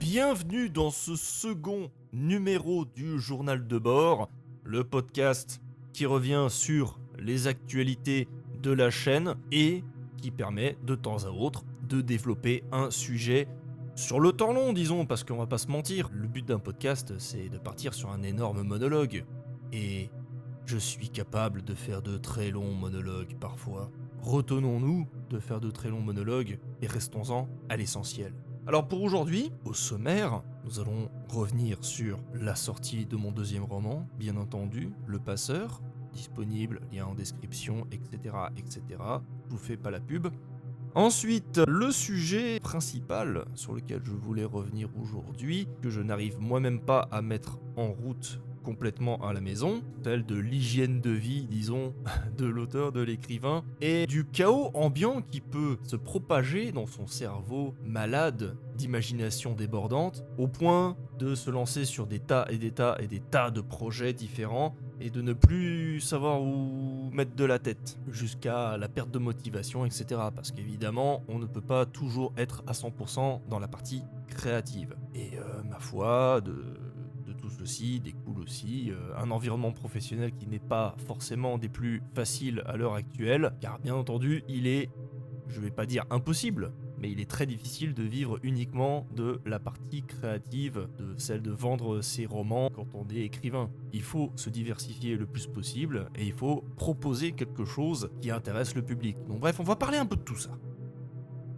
Bienvenue dans ce second numéro du journal de bord, le podcast qui revient sur les actualités de la chaîne et qui permet de temps à autre de développer un sujet sur le temps long, disons, parce qu'on va pas se mentir, le but d'un podcast c'est de partir sur un énorme monologue. Et je suis capable de faire de très longs monologues parfois. Retenons-nous de faire de très longs monologues et restons-en à l'essentiel. Alors pour aujourd'hui, au sommaire, nous allons revenir sur la sortie de mon deuxième roman, bien entendu, Le Passeur, disponible, lien en description, etc. etc. Je vous fais pas la pub. Ensuite, le sujet principal sur lequel je voulais revenir aujourd'hui, que je n'arrive moi-même pas à mettre en route complètement à la maison, celle de l'hygiène de vie, disons, de l'auteur, de l'écrivain, et du chaos ambiant qui peut se propager dans son cerveau malade d'imagination débordante, au point de se lancer sur des tas et des tas et des tas de projets différents, et de ne plus savoir où mettre de la tête, jusqu'à la perte de motivation, etc. Parce qu'évidemment, on ne peut pas toujours être à 100% dans la partie créative. Et ma foi, de tout ceci découle aussi un environnement professionnel qui n'est pas forcément des plus faciles à l'heure actuelle, car bien entendu, il est, je vais pas dire impossible, mais il est très difficile de vivre uniquement de la partie créative, de celle de vendre ses romans quand on est écrivain. Il faut se diversifier le plus possible et il faut proposer quelque chose qui intéresse le public. Donc bref, on va parler un peu de tout ça.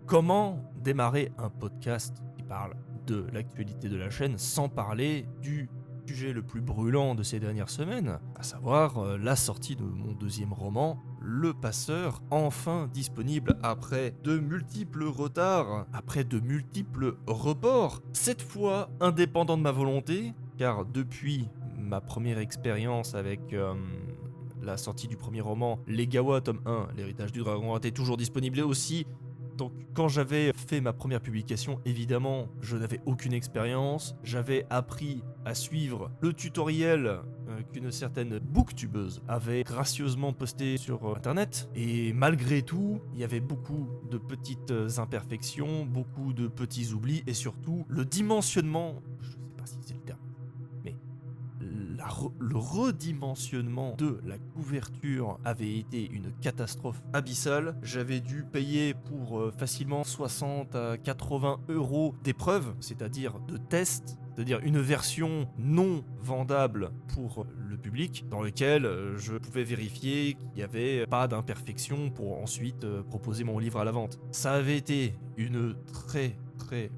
Comment démarrer un podcast qui parle de l'actualité de la chaîne sans parler du sujet le plus brûlant de ces dernières semaines, à savoir la sortie de mon deuxième roman, Le Passeur, enfin disponible après de multiples retards, après de multiples reports, cette fois indépendant de ma volonté, car depuis ma première expérience avec la sortie du premier roman, Les Gawa tome 1, L'héritage du dragon était toujours disponible aussi. Donc quand j'avais fait ma première publication, évidemment, je n'avais aucune expérience. J'avais appris à suivre le tutoriel qu'une certaine booktubeuse avait gracieusement posté sur internet. Et malgré tout, il y avait beaucoup de petites imperfections, beaucoup de petits oublis et surtout le dimensionnement, je ne sais pas si c'est le terme, mais le redimensionnement de la couverture avait été une catastrophe abyssale. J'avais dû payer pour facilement 60 à 80 euros d'épreuves, c'est-à-dire de tests, c'est-à-dire une version non vendable pour le public, dans lequel je pouvais vérifier qu'il n'y avait pas d'imperfection pour ensuite proposer mon livre à la vente. Ça avait été une très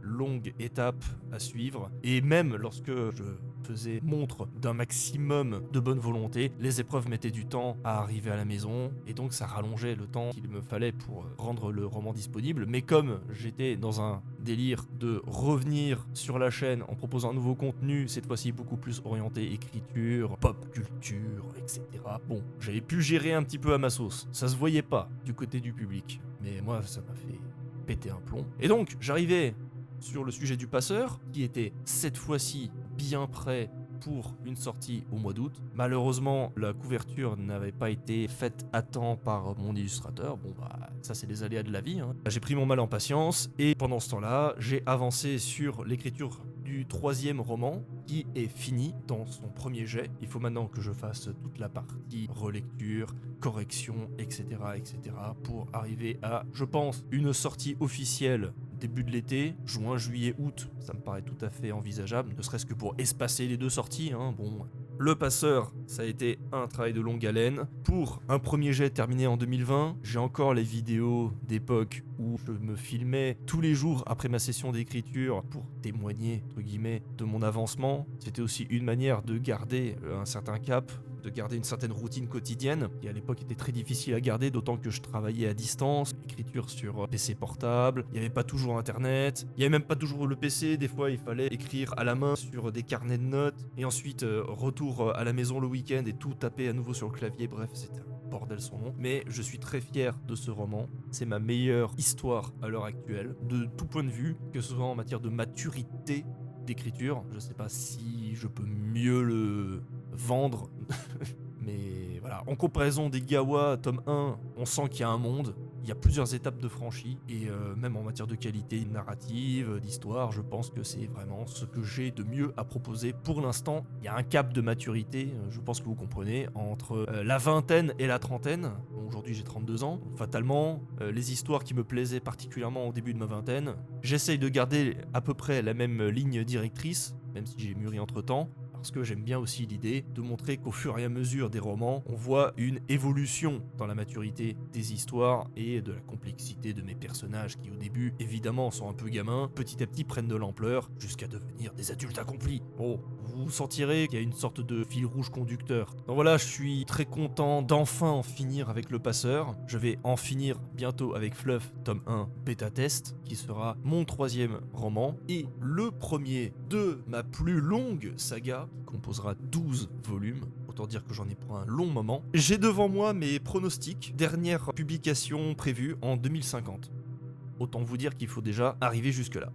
longue étape à suivre, et même lorsque je faisais montre d'un maximum de bonne volonté, les épreuves mettaient du temps à arriver à la maison, et donc ça rallongeait le temps qu'il me fallait pour rendre le roman disponible. Mais comme j'étais dans un délire de revenir sur la chaîne en proposant un nouveau contenu, cette fois-ci beaucoup plus orienté écriture, pop culture, etc. Bon, j'avais pu gérer un petit peu à ma sauce. Ça se voyait pas du côté du public, mais moi ça m'a fait péter un plomb. Et donc j'arrivais sur le sujet du passeur, qui était cette fois-ci bien prêt pour une sortie au mois d'août. Malheureusement, la couverture n'avait pas été faite à temps par mon illustrateur. Bon bah, ça c'est les aléas de la vie, hein. J'ai pris mon mal en patience, et pendant ce temps-là, j'ai avancé sur l'écriture du troisième roman, qui est fini dans son premier jet. Il faut maintenant que je fasse toute la partie relecture, correction, etc., etc., pour arriver à, je pense, une sortie officielle début de l'été, juin, juillet, août, ça me paraît tout à fait envisageable, ne serait-ce que pour espacer les deux sorties, hein. Bon, Le Passeur, ça a été un travail de longue haleine. Pour un premier jet terminé en 2020, j'ai encore les vidéos d'époque où je me filmais tous les jours après ma session d'écriture pour témoigner, entre guillemets, de mon avancement. C'était aussi une manière de garder un certain cap, de garder une certaine routine quotidienne, qui à l'époque était très difficile à garder, d'autant que je travaillais à distance, écriture sur PC portable, il n'y avait pas toujours internet, il n'y avait même pas toujours le PC, des fois il fallait écrire à la main sur des carnets de notes, et ensuite retour à la maison le week-end et tout taper à nouveau sur le clavier, bref c'était un bordel son nom. Mais je suis très fier de ce roman, c'est ma meilleure histoire à l'heure actuelle, de tout point de vue, que ce soit en matière de maturité d'écriture, je sais pas si je peux mieux le vendre, mais voilà, en comparaison des Gawa tome 1, on sent qu'il y a un monde, il y a plusieurs étapes de franchie, et même en matière de qualité narrative, d'histoire, je pense que c'est vraiment ce que j'ai de mieux à proposer pour l'instant. Il y a un cap de maturité, je pense que vous comprenez, entre la vingtaine et la trentaine. Bon, aujourd'hui j'ai 32 ans, donc fatalement, les histoires qui me plaisaient particulièrement au début de ma vingtaine, j'essaye de garder à peu près la même ligne directrice, même si j'ai mûri entre temps, parce que j'aime bien aussi l'idée de montrer qu'au fur et à mesure des romans, on voit une évolution dans la maturité des histoires et de la complexité de mes personnages qui au début, évidemment, sont un peu gamins, petit à petit prennent de l'ampleur jusqu'à devenir des adultes accomplis. Bon, vous sentirez qu'il y a une sorte de fil rouge conducteur. Donc voilà, je suis très content d'enfin en finir avec Le Passeur. Je vais en finir bientôt avec Fluff, tome 1, bêta test, qui sera mon 3e roman et le premier de ma plus longue saga, qui composera 12 volumes. Autant dire que j'en ai pour un long moment. J'ai devant moi mes pronostics. Dernière publication prévue en 2050. Autant vous dire qu'il faut déjà arriver jusque-là.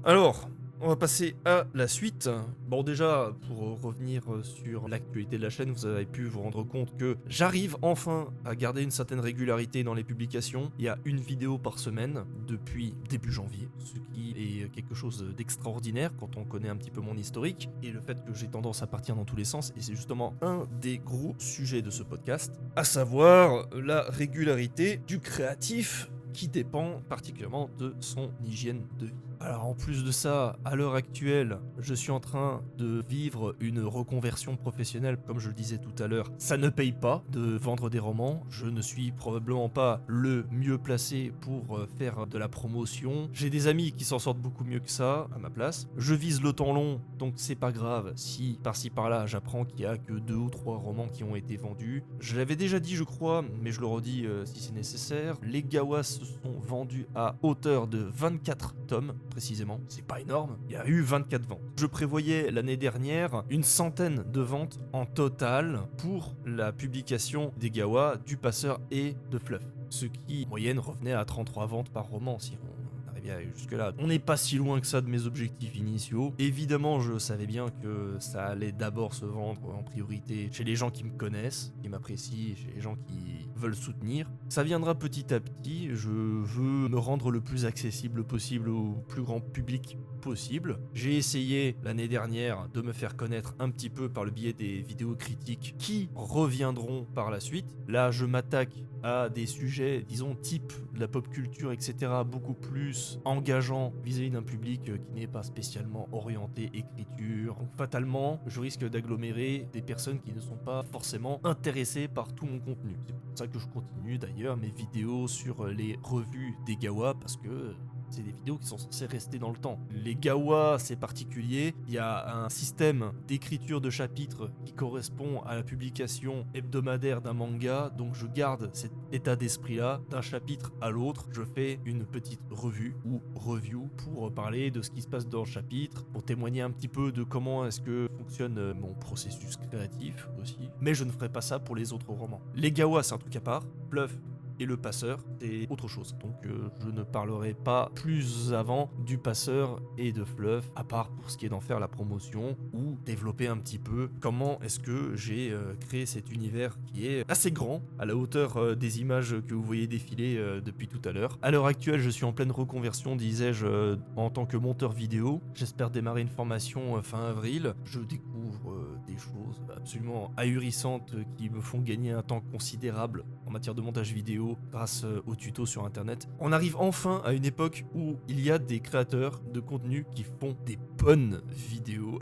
Alors, on va passer à la suite. Bon, déjà, pour revenir sur l'actualité de la chaîne, vous avez pu vous rendre compte que j'arrive enfin à garder une certaine régularité dans les publications. Il y a une vidéo par semaine depuis début janvier, ce qui est quelque chose d'extraordinaire quand on connaît un petit peu mon historique et le fait que j'ai tendance à partir dans tous les sens. Et c'est justement un des gros sujets de ce podcast, à savoir la régularité du créatif qui dépend particulièrement de son hygiène de vie. Alors en plus de ça, à l'heure actuelle, je suis en train de vivre une reconversion professionnelle, comme je le disais tout à l'heure. Ça ne paye pas de vendre des romans, je ne suis probablement pas le mieux placé pour faire de la promotion. J'ai des amis qui s'en sortent beaucoup mieux que ça, à ma place. Je vise le temps long, donc c'est pas grave si par-ci par-là j'apprends qu'il y a que 2 ou 3 romans qui ont été vendus. Je l'avais déjà dit je crois, mais je le redis si c'est nécessaire. Les Gawas se sont vendus à hauteur de 24 tomes. Précisément, c'est pas énorme, il y a eu 24 ventes. Je prévoyais l'année dernière une centaine de ventes en total pour la publication des Gawa, du Passeur et de Fluff. Ce qui, en moyenne, revenait à 33 ventes par roman si on arrivait à aller jusque-là. On n'est pas si loin que ça de mes objectifs initiaux. Évidemment, je savais bien que ça allait d'abord se vendre en priorité chez les gens qui me connaissent, qui m'apprécient, chez les gens qui veulent soutenir. Ça viendra petit à petit, je veux me rendre le plus accessible possible au plus grand public possible. J'ai essayé l'année dernière de me faire connaître un petit peu par le biais des vidéos critiques qui reviendront par la suite. Là, je m'attaque à des sujets, disons, type de la pop culture, etc., beaucoup plus engageants vis-à-vis d'un public qui n'est pas spécialement orienté écriture. Donc fatalement, je risque d'agglomérer des personnes qui ne sont pas forcément intéressées par tout mon contenu. C'est pour ça que je continue d'ailleurs mes vidéos sur les revues des Gawa, parce que c'est des vidéos qui sont censées rester dans le temps. Les Gawa, c'est particulier. Il y a un système d'écriture de chapitres qui correspond à la publication hebdomadaire d'un manga. Donc je garde cet état d'esprit-là. D'un chapitre à l'autre, je fais une petite revue ou review pour parler de ce qui se passe dans le chapitre, pour témoigner un petit peu de comment est-ce que fonctionne mon processus créatif aussi. Mais je ne ferai pas ça pour les autres romans. Les Gawa, c'est un truc à part. Fluff et le Passeur, c'est autre chose. Donc je ne parlerai pas plus avant du Passeur et de Fluff, à part pour ce qui est d'en faire la promotion ou développer un petit peu comment est-ce que j'ai créé cet univers qui est assez grand, à la hauteur des images que vous voyez défiler depuis tout à l'heure. À l'heure actuelle, je suis en pleine reconversion, disais-je, en tant que monteur vidéo. J'espère démarrer une formation fin avril. Je découvre des choses absolument ahurissantes qui me font gagner un temps considérable en matière de montage vidéo grâce aux tutos sur internet. On arrive enfin à une époque où il y a des créateurs de contenu qui font des bonnes vidéos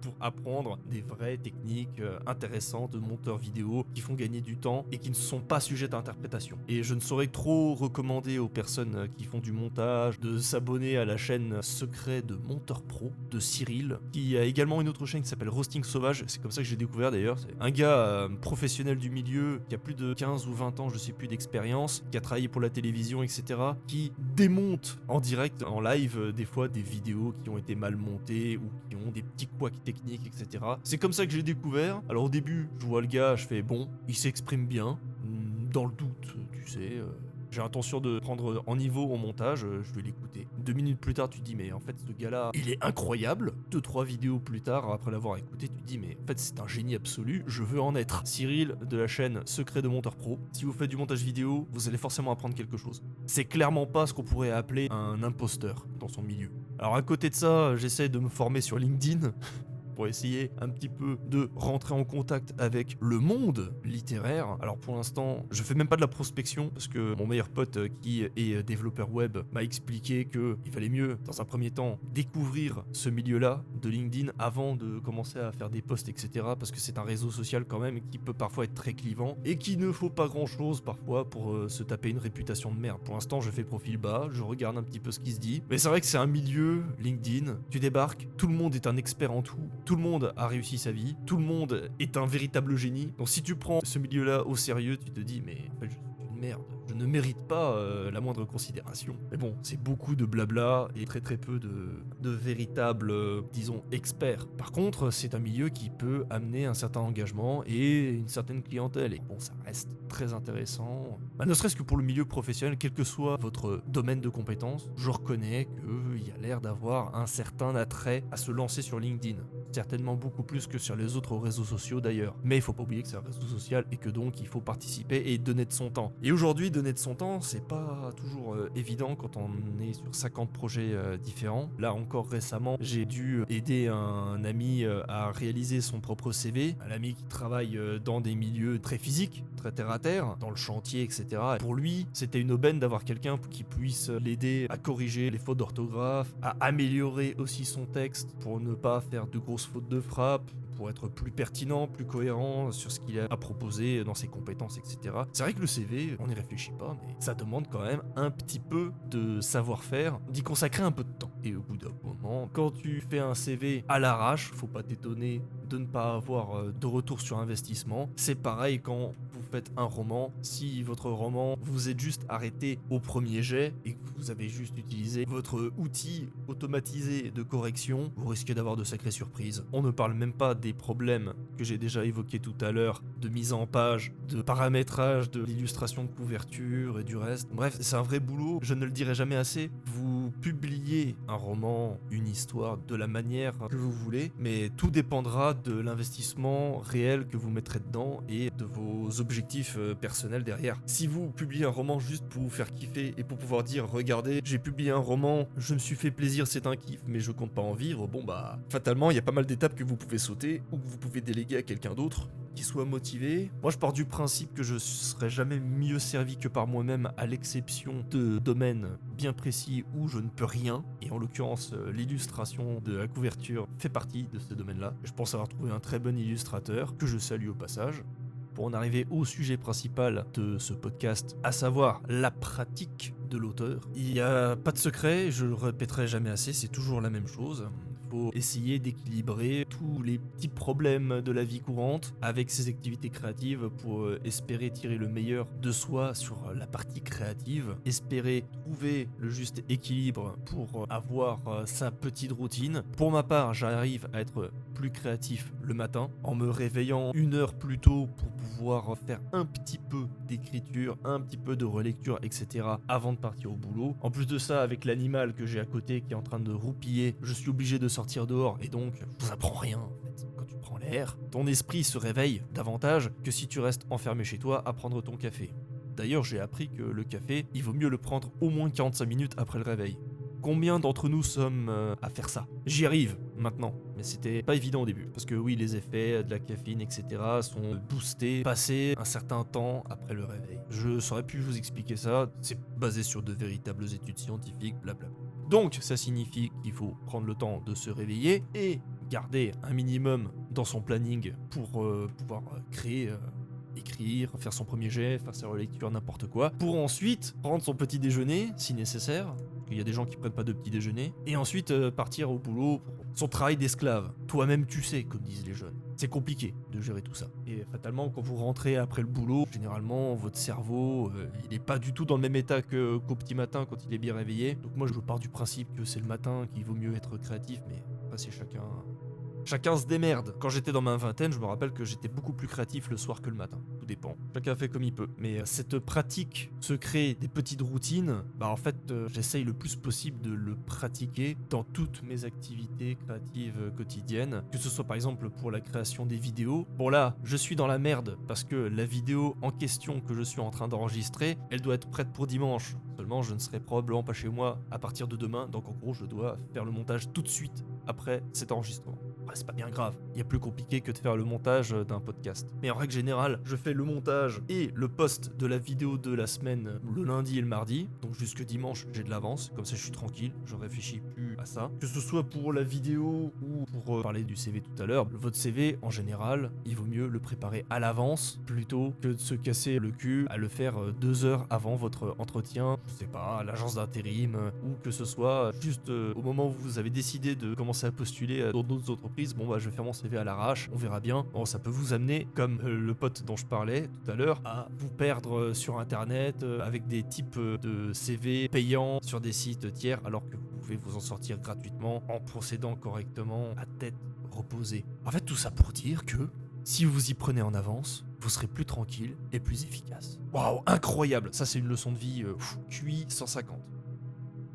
pour apprendre des vraies techniques intéressantes de monteurs vidéo qui font gagner du temps et qui ne sont pas sujettes à interprétation. Et je ne saurais trop recommander aux personnes qui font du montage de s'abonner à la chaîne Secret de Monteur Pro de Cyril, qui a également une autre chaîne qui s'appelle Roasting Sauvage. C'est comme ça que j'ai découvert d'ailleurs. C'est un gars professionnel du milieu qui a plus de 15 ou 20 ans, je sais plus, d'expérience, qui a travaillé pour la télévision, etc., qui démonte en direct, en live, des fois des vidéos qui ont été mal montées ou qui ont des petits couacs techniques, etc. C'est comme ça que j'ai découvert. Alors au début, je vois le gars, je fais bon, il s'exprime bien, dans le doute, tu sais. j'ai intention de prendre en niveau au montage, je vais l'écouter. 2 minutes plus tard, tu te dis, mais en fait, ce gars-là, il est incroyable. 2-3 vidéos plus tard, après l'avoir écouté, tu te dis, mais en fait, c'est un génie absolu, je veux en être. Cyril de la chaîne Secret de Monteur Pro. Si vous faites du montage vidéo, vous allez forcément apprendre quelque chose. C'est clairement pas ce qu'on pourrait appeler un imposteur dans son milieu. Alors à côté de ça, j'essaie de me former sur LinkedIn pour essayer un petit peu de rentrer en contact avec le monde littéraire. Alors pour l'instant, je fais même pas de la prospection parce que mon meilleur pote qui est développeur web m'a expliqué qu'il valait mieux, dans un premier temps, découvrir ce milieu-là de LinkedIn avant de commencer à faire des posts, etc. Parce que c'est un réseau social quand même qui peut parfois être très clivant et qu'il ne faut pas grand-chose parfois pour se taper une réputation de merde. Pour l'instant, je fais profil bas, je regarde un petit peu ce qui se dit. Mais c'est vrai que c'est un milieu, LinkedIn, tu débarques, tout le monde est un expert en tout. Tout le monde a réussi sa vie, tout le monde est un véritable génie. Donc si tu prends ce milieu-là au sérieux, tu te dis mais en fait, je suis une merde. Je ne mérite pas la moindre considération. Mais bon, c'est beaucoup de blabla et très très peu de véritables, disons, experts. Par contre, c'est un milieu qui peut amener un certain engagement et une certaine clientèle. Et bon, ça reste très intéressant. Ne serait-ce que pour le milieu professionnel, quel que soit votre domaine de compétences, je reconnais qu'il y a l'air d'avoir un certain attrait à se lancer sur LinkedIn. Certainement beaucoup plus que sur les autres réseaux sociaux d'ailleurs. Mais il faut pas oublier que c'est un réseau social et que donc il faut participer et donner de son temps. Et aujourd'hui, donner de son temps, c'est pas toujours évident quand on est sur 50 projets différents. Là encore récemment, j'ai dû aider un ami à réaliser son propre CV. Un ami qui travaille dans des milieux très physiques, très terre à terre, dans le chantier, etc. Et pour lui, c'était une aubaine d'avoir quelqu'un qui puisse l'aider à corriger les fautes d'orthographe, à améliorer aussi son texte pour ne pas faire de grosses fautes de frappe, pour être plus pertinent, plus cohérent sur ce qu'il a à proposer dans ses compétences, etc. C'est vrai que le CV, on n'y réfléchit pas, mais ça demande quand même un petit peu de savoir-faire, d'y consacrer un peu de temps. Et au bout d'un moment, quand tu fais un CV à l'arrache, faut pas t'étonner de ne pas avoir de retour sur investissement. C'est pareil quand vous faites un roman. Si votre roman, vous êtes juste arrêté au premier jet et que vous avez juste utilisé votre outil automatisé de correction, vous risquez d'avoir de sacrées surprises. On ne parle même pas des problèmes que j'ai déjà évoqués tout à l'heure, de mise en page, de paramétrage, de l'illustration de couverture et du reste. Bref, c'est un vrai boulot, je ne le dirai jamais assez. Vous publiez un roman, une histoire de la manière que vous voulez, mais tout dépendra de l'investissement réel que vous mettrez dedans et de vos objectifs personnels derrière. Si vous publiez un roman juste pour vous faire kiffer et pour pouvoir dire regardez, j'ai publié un roman, je me suis fait plaisir, c'est un kiff, mais je compte pas en vivre, bon bah fatalement il y a pas mal d'étapes que vous pouvez sauter ou que vous pouvez déléguer à quelqu'un d'autre qui soit motivé. Moi je pars du principe que je serai jamais mieux servi que par moi-même, à l'exception de domaines bien précis où je ne peux rien, et en l'occurrence l'illustration de la couverture fait partie de ce domaine-là. Je pense avoir trouvé un très bon illustrateur, que je salue au passage. Pour en arriver au sujet principal de ce podcast, à savoir la pratique de l'auteur, il n'y a pas de secret, je le répéterai jamais assez, c'est toujours la même chose. Faut essayer d'équilibrer tous les petits problèmes de la vie courante avec ses activités créatives pour espérer tirer le meilleur de soi sur la partie créative, espérer trouver le juste équilibre pour avoir sa petite routine. Pour ma part, j'arrive à être plus créatif le matin en me réveillant 1 heure plus tôt pour pouvoir faire un petit peu d'écriture, un petit peu de relecture, etc. avant de partir au boulot. En plus de ça, avec l'animal que j'ai à côté qui est en train de roupiller, je suis obligé de sortir dehors et donc je vous apprends rien en fait. Quand tu prends l'air, ton esprit se réveille davantage que si tu restes enfermé chez toi à prendre ton café. D'ailleurs, j'ai appris que le café, il vaut mieux le prendre au moins 45 minutes après le réveil. Combien d'entre nous sommes à faire ça? J'y arrive maintenant, mais c'était pas évident au début. Parce que oui, les effets de la caféine, etc. sont boostés, passés un certain temps après le réveil. Je saurais plus vous expliquer ça, c'est basé sur de véritables études scientifiques, blablabla. Donc, ça signifie qu'il faut prendre le temps de se réveiller et garder un minimum dans son planning pour pouvoir créer... écrire, faire son premier jet, faire sa relecture, n'importe quoi, pour ensuite prendre son petit déjeuner, si nécessaire, parce qu'il y a des gens qui prennent pas de petit déjeuner, et ensuite partir au boulot pour son travail d'esclave. Toi-même tu sais, comme disent les jeunes. C'est compliqué de gérer tout ça. Et fatalement, quand vous rentrez après le boulot, généralement, votre cerveau, il est pas du tout dans le même état qu'au petit matin quand il est bien réveillé. Donc moi, je pars du principe que c'est le matin qu'il vaut mieux être créatif, mais après, c'est Chacun se démerde. Quand j'étais dans ma vingtaine, je me rappelle que j'étais beaucoup plus créatif le soir que le matin. Tout dépend. Chacun fait comme il peut. Mais cette pratique, se créer des petites routines, bah en fait, j'essaye le plus possible de le pratiquer dans toutes mes activités créatives quotidiennes. Que ce soit par exemple pour la création des vidéos. Bon là, je suis dans la merde parce que la vidéo en question que je suis en train d'enregistrer, elle doit être prête pour dimanche. Seulement, je ne serai probablement pas chez moi à partir de demain. Donc en gros, je dois faire le montage tout de suite après cet enregistrement. C'est pas bien grave, il y a plus compliqué que de faire le montage d'un podcast. Mais en règle générale, je fais le montage et le post de la vidéo de la semaine le lundi et le mardi, donc jusque dimanche j'ai de l'avance, comme ça je suis tranquille, je réfléchis plus à ça. Que ce soit pour la vidéo ou pour parler du CV tout à l'heure, votre CV en général, il vaut mieux le préparer à l'avance plutôt que de se casser le cul à le faire 2 heures avant votre entretien, je sais pas, à l'agence d'intérim, ou que ce soit juste au moment où vous avez décidé de commencer à postuler dans d'autres entreprises. Bon bah je vais faire mon CV à l'arrache, on verra bien. Bon, ça peut vous amener, comme le pote dont je parlais tout à l'heure, à vous perdre sur internet avec des types de CV payants sur des sites tiers, alors que vous pouvez vous en sortir gratuitement en procédant correctement à tête reposée. En fait, tout ça pour dire que si vous y prenez en avance, vous serez plus tranquille et plus efficace. Waouh, incroyable. Ça c'est une leçon de vie QI 150.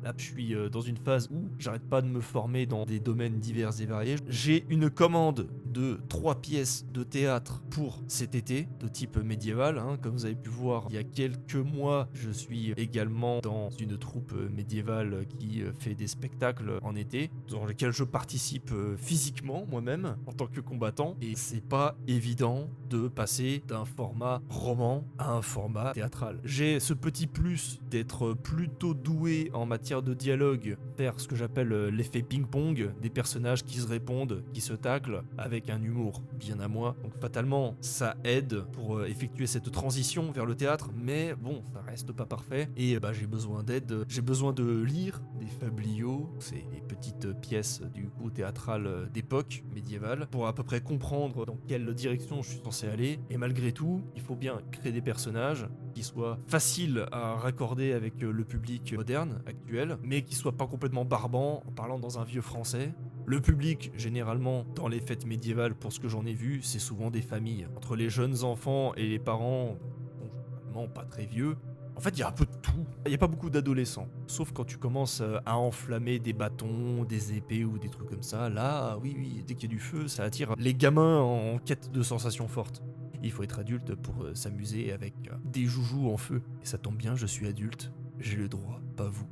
Là, je suis dans une phase où j'arrête pas de me former dans des domaines divers et variés. J'ai une commande de 3 pièces de théâtre pour cet été, de type médiéval. Comme vous avez pu voir, il y a quelques mois, je suis également dans une troupe médiévale qui fait des spectacles en été, dans lesquels je participe physiquement moi-même en tant que combattant. Et c'est pas évident de passer d'un format roman à un format théâtral. J'ai ce petit plus d'être plutôt doué en matière de dialogue, faire ce que j'appelle l'effet ping-pong, des personnages qui se répondent, qui se taclent, avec un humour bien à moi. Donc fatalement, ça aide pour effectuer cette transition vers le théâtre, mais bon, ça reste pas parfait, et j'ai besoin d'aide, j'ai besoin de lire des fabliaux, c'est les petites pièces du coup théâtrales d'époque médiévale, pour à peu près comprendre dans quelle direction je suis censé aller, et malgré tout, il faut bien créer des personnages qui soient faciles à raccorder avec le public moderne, actuel, mais qui soient pas complètement barbants en parlant dans un vieux français. Le public, généralement, dans les fêtes médiévales, pour ce que j'en ai vu, c'est souvent des familles. Entre les jeunes enfants et les parents, bon, généralement pas très vieux, en fait, il y a un peu de tout. Il n'y a pas beaucoup d'adolescents. Sauf quand tu commences à enflammer des bâtons, des épées ou des trucs comme ça. Là, oui, dès qu'il y a du feu, ça attire les gamins en quête de sensations fortes. Il faut être adulte pour s'amuser avec des joujoux en feu. Et ça tombe bien, je suis adulte. J'ai le droit, pas vous.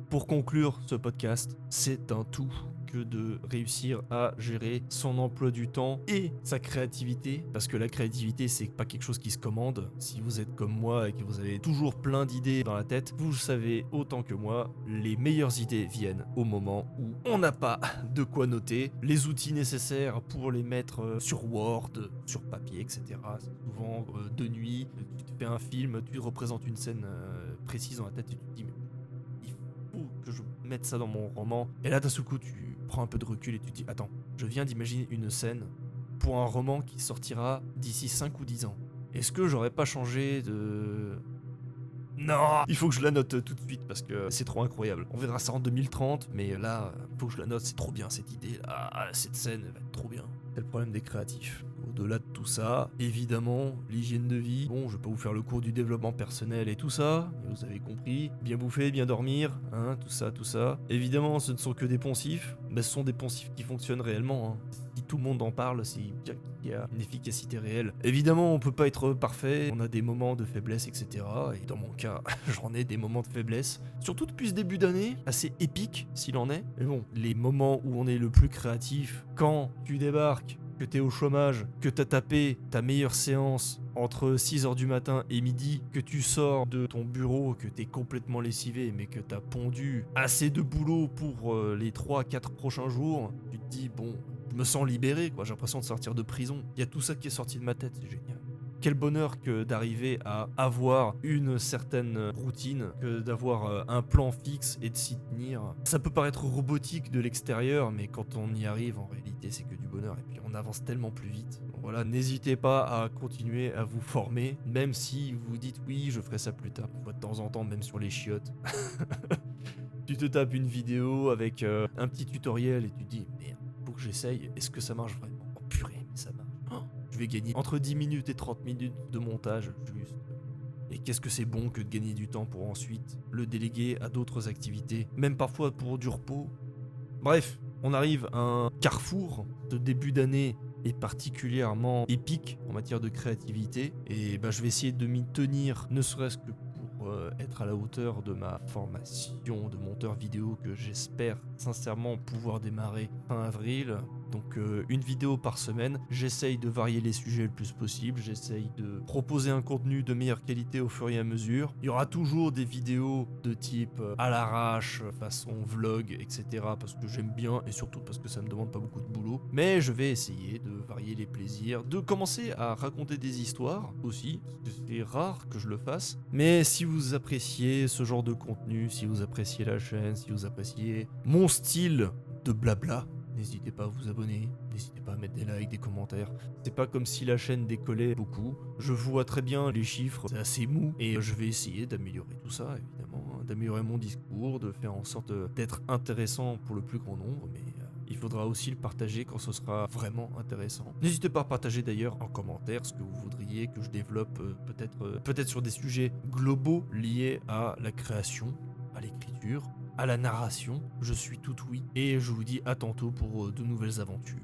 Pour conclure ce podcast, c'est un tout que de réussir à gérer son emploi du temps et sa créativité, parce que la créativité c'est pas quelque chose qui se commande. Si vous êtes comme moi et que vous avez toujours plein d'idées dans la tête, vous savez autant que moi, les meilleures idées viennent au moment où on n'a pas de quoi noter, les outils nécessaires pour les mettre sur Word, sur papier, etc. C'est souvent de nuit, tu te fais un film, tu représentes une scène précise dans la tête et tu te dis mais il faut que je mette ça dans mon roman. Et là d'un seul coup tu prends un peu de recul et tu te dis attends, je viens d'imaginer une scène pour un roman qui sortira d'ici 5 ou 10 ans. Est-ce que j'aurais pas changé de... Non, il faut que je la note tout de suite parce que c'est trop incroyable. On verra ça en 2030, mais là, il faut que je la note, c'est trop bien cette idée. Ah, cette scène va être trop bien. C'est le problème des créatifs. Au-delà de tout ça, évidemment, l'hygiène de vie. Bon, je vais pas vous faire le cours du développement personnel et tout ça, mais vous avez compris. Bien bouffer, bien dormir, tout ça. Évidemment, ce ne sont que des poncifs, mais ce sont des poncifs qui fonctionnent réellement. Si tout le monde en parle, c'est bien qu'il y a une efficacité réelle. Évidemment, on peut pas être parfait, on a des moments de faiblesse, etc. Et dans mon cas, j'en ai des moments de faiblesse. Surtout depuis ce début d'année, assez épique s'il en est. Mais bon, les moments où on est le plus créatif, quand tu débarques, que t'es au chômage, que t'as tapé ta meilleure séance entre 6h du matin et midi, que tu sors de ton bureau, que t'es complètement lessivé, mais que t'as pondu assez de boulot pour les 3-4 prochains jours, tu te dis, bon, je me sens libéré, quoi, j'ai l'impression de sortir de prison. Il y a tout ça qui est sorti de ma tête, c'est génial. Quel bonheur que d'arriver à avoir une certaine routine, que d'avoir un plan fixe et de s'y tenir. Ça peut paraître robotique de l'extérieur, mais quand on y arrive, en réalité, c'est que du bonheur. Et puis on avance tellement plus vite. Donc voilà, n'hésitez pas à continuer à vous former, même si vous vous dites oui, je ferai ça plus tard. Une fois de temps en temps, même sur les chiottes. Tu te tapes une vidéo avec un petit tutoriel et tu te dis merde, faut que j'essaye. Est-ce que ça marche vraiment? Oh purée, mais ça marche. Oh, je vais gagner entre 10 minutes et 30 minutes de montage, juste. Et qu'est-ce que c'est bon que de gagner du temps pour ensuite le déléguer à d'autres activités, même parfois pour du repos. Bref, on arrive à un carrefour. Ce début d'année est particulièrement épique en matière de créativité, et je vais essayer de m'y tenir, ne serait-ce que pour être à la hauteur de ma formation de monteur vidéo que j'espère sincèrement pouvoir démarrer fin avril. Donc une vidéo par semaine, j'essaye de varier les sujets le plus possible, j'essaye de proposer un contenu de meilleure qualité au fur et à mesure. Il y aura toujours des vidéos de type à l'arrache, façon vlog, etc. parce que j'aime bien et surtout parce que ça me demande pas beaucoup de boulot. Mais je vais essayer de varier les plaisirs, de commencer à raconter des histoires aussi, parce que c'est rare que je le fasse. Mais si vous appréciez ce genre de contenu, si vous appréciez la chaîne, si vous appréciez mon style de blabla, n'hésitez pas à vous abonner, n'hésitez pas à mettre des likes, des commentaires. C'est pas comme si la chaîne décollait beaucoup. Je vois très bien les chiffres, c'est assez mou. Et je vais essayer d'améliorer tout ça, évidemment. D'améliorer mon discours, de faire en sorte d'être intéressant pour le plus grand nombre. Mais il faudra aussi le partager quand ce sera vraiment intéressant. N'hésitez pas à partager d'ailleurs en commentaire ce que vous voudriez que je développe peut-être sur des sujets globaux liés à la création, à l'écriture, à la narration. Je suis tout oui et je vous dis à tantôt pour de nouvelles aventures.